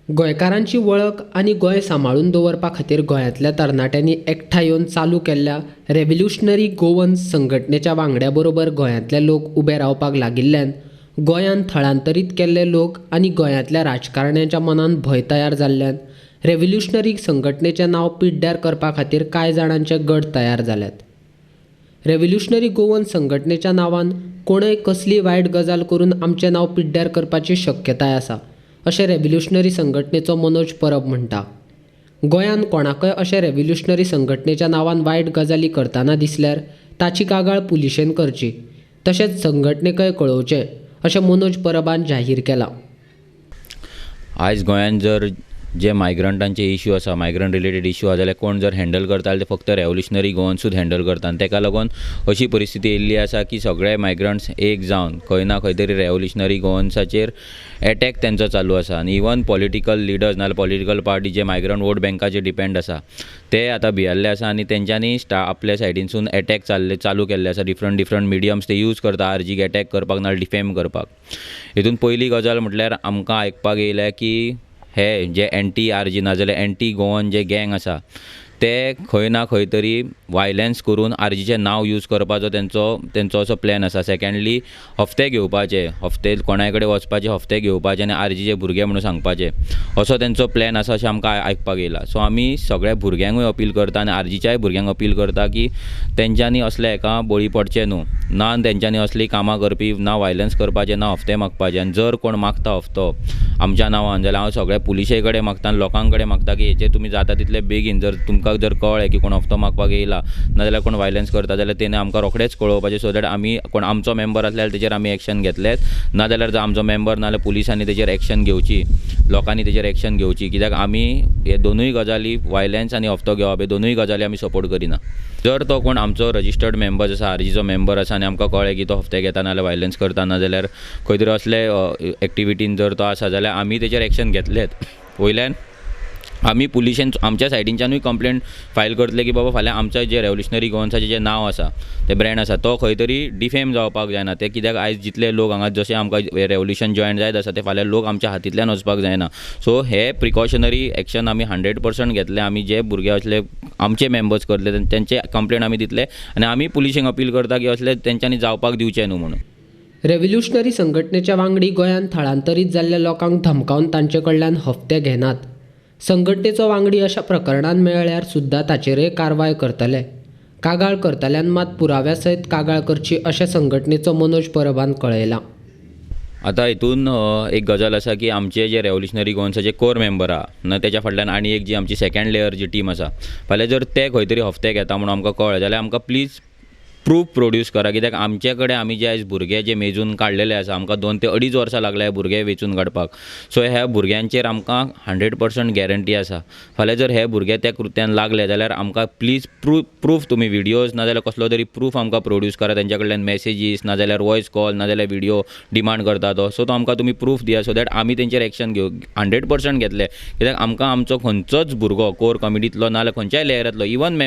गोंयकारांची वळख आनी गोंय सांबाळून दवरपा खातीर गोंयांतल्या तरणाट्यांनी एकठांय येवन चालू केल्ल्या रेव्होल्युशनरी गोवन्स संघटनेच्या वांगड्या बरोबर गोंयांतले लोक उबे रावपाक लागिल्ल्यान गोंयांत थळांतरीत केल्ले लोक आनी गोंयांतल्या राजकारण्यांच्या मनांत भंय तयार जाल्ल्यान रेव्होल्युशनरी संघटनेचें नांव पिड्ड्यार करपा खातीर कांय जाणांचे गट तयार जाल्यात. रेव्होल्युशनरी गोवन्स संघटनेच्या नांवान कोणय कसली वायट गजाल करून आमचें नांव पिड्ड्यार करपाची शक्यताय आसा अशें रेव्होल्युशनरी संघटनेचो मनोज परब म्हणटा. गोंयांत कोणाकय अशें रेव्होल्युशनरी संघटनेच्या नांवान वायट गजाली करतना दिसल्यार ताची कागाळ पुलिशेन करची तशेंच संघटनेकय कळोवचें अशें मनोज परबान जाहीर केलां. आयज गोंयांत जर जे मायग्रंटांचे इश्यू आसा, मायग्रंट रिलेटेड इश्यू आसा जाल्यार कोण जर हँडल करता जाल्यार ते फक्त रेव्होल्युशनरी गोवन्सूच हँडल करता. आनी ताका लागून अशी परिस्थिती येयल्ली आसा की सगळे मायग्रंट्स एक जावन खंय ना खंय तरी रेव्होल्युशनरी गोवन्साचेर एटॅक तेंचो चालू आसा. आनी इवन पॉलिटिकल लिडर्स नाजाल्यार पॉलिटिकल पार्टी जे मायग्रंट वोट बँकाचेर डिपेंड आसा ते आतां भियाल्ले आसा आनी तेंच्यांनी आपल्या सायडीनसून एटॅक चालू केल्ले आसा. डिफरंट मिडियम्स ते यूज करता आरजीक अटॅक करपाक नाजाल्यार डिफेम करपाक. हितून पयली गजाल म्हटल्यार आमकां आयकपाक येयल्या की हे जे एंटी आरजी नाजाल्यार एंटी गोवन जे गँग आसा ते खंय ना खंय तरी वायलन्स करून आरजीचें नांव यूज करपाचो तेंचो असो प्लॅन आसा. सेकंडली हफ्ते घेवपाचे कोणाय कडेन वचपाचे हफ्ते घेवपाचे आनी आरजीचे भुरगे म्हणून सांगपाचे असो तेंचो प्लॅन आसा अशें आमकां आयकपाक येयला. सो आमी सगळ्या भुरग्यांकूय अपील करता आनी आरजीच्याय भुरग्यांक अपील करता की तेंच्यांनी असले हेका बळी पडचे न्हू. ना तेंच्यांनी असली कामां करपी ना वायलन्स करपाचे ना हफ्ते मागपाचे. आनी जर कोण मागता हफ्तो आमच्या नांवान जाल्यार हांव सगळ्या पुलिशे कडेन मागता आनी लोकां कडेन मागता की हेचेर तुमी जाता तितले बेगीन जर तुमकां जर कळ्ळें की कोण हफ्तो मागपाक येयला नाजाल्यार कोण वायलन्स करता जाल्यार तेणे आमकां रोखडेंच कळोवपाचें सो दॅट आमी कोण आमचो मेंबर आसल्यार तेचेर आमी एक्शन घेतलेत. नाजाल्यार जर आमचो मेंबर नाजाल्यार पुलिसांनी तेचेर एक्शन घेवची, लोकांनी तेचेर एक्शन घेवची. कित्याक आमी हे दोनूय गजाली वायलन्स आनी हफ्तो घेवप हे दोनूय गजाली आमी सपोर्ट करिना. जर तो कोण आमचो रजिस्टर्ड मेंबर आसा आरजीचो मेंबर आसा आनी आमकां कळ्ळें की तो हफ्ते घेता नाजाल्यार वायलन्स करता नाजाल्यार खंय तरी असले एक्टिविटीन जर तो आसा जाल्यार आमी तेचेर एक्शन घेतलेत. वयल्यान आमी पुलिशेन आमच्या सायडींच्यानूय कंप्लेंट फायल करतले की बाबा फाल्यां आमच्या जे रेव्होल्युशनरी गोवन्साचें जें नांव आसा तें ब्रँड आसा तो खंय तरी डिफेम जावपाक जायना. ते कित्याक आयज जितले लोक हांगा जशें आमकां रेव्होल्युशन जॉयन जायत आसा ते फाल्यां लोक आमच्या हातींतल्यान वचपाक जायना. सो हे प्रिकॉशनरी एक्शन आमी 100% घेतले. आमी जे भुरगे असले आमचे मेंबर्स करतले तेंचे कंप्लेंट आमी दितले आनी आमी पुलिशेक अपील करता की असले तेंच्यांनी जावपाक दिवचें न्हू म्हणून. रेव्होल्युशनरी संघटनेच्या वांगडी गोंयांत थळांतरीत जाल्ल्या लोकांक धमकावन तांचे कडल्यान हफ्ते घेनात. संघटनेचो वांगडी अशा प्रकरणांत मेळ्ळ्यार सुद्दां ताचेरय कारवाय करतले. कागाळ करतल्यांन मात पुराव्या सयत कागाळ करची अशें संघटनेचो मनोज परबान कळयलां. आतां हितून एक गजाल आसा की आमचे जे रेव्होल्युशनरी गोवन्साचे कोर मेंबर आहा ना तेच्या फाटल्यान आनी एक जी आमची सेकंड लेयर जी टीम आसा फाल्यां जर ते खंय तरी हफ्ते घेता म्हणून आमकां कळ्ळें जाल्यार आमकां प्लीज प्रूफ प्रोड्यूस करा. कित्याक आमचे कडेन आमी जे आयज भुरगे जे मेजून काडलेले आसा आमकां 2 ते 2.5 वर्सां लागल्या हे भुरगे वेचून काडपाक. सो ह्या भुरग्यांचेर आमकां 100% गॅरंटी आसा. फाल्यां जर हे भुरगे त्या कृत्यान लागले जाल्यार आमकां प्लीज प्रूफ तुमी विडियोज नाजाल्यार कसलो तरी प्रूफ आमकां प्रोड्यूस करा. तेंच्या कडल्यान मेसेजीस नाजाल्यार वॉयस कॉल नाजाल्यार विडियो डिमांड करता तो सो तो आमकां तुमी प्रूफ दिया सो दॅट आमी तेंचेर एक्शन घेवं 100% घेतले. कित्याक आमकां आमचो खंयचोच भुरगो कोर कमिटींतलो नाजाल्यार खंयच्याय लेयरांतलो इवन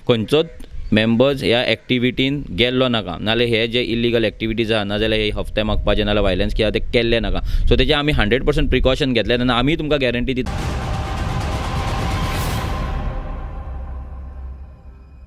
खंयचोच मेंबर्स ह्या एक्टिविटीन गेल्लो नाका नाजाल्यार हे जे इलिगल एक्टिविटीज आसा नाजाल्यार हे हफ्ते मागपाचे नाजाल्यार वायलन्स किंवा ते केल्ले नाका. सो तेजे आमी 100% प्रिकॉशन घेतले आनी आमी तुमकां गॅरंटी दिता.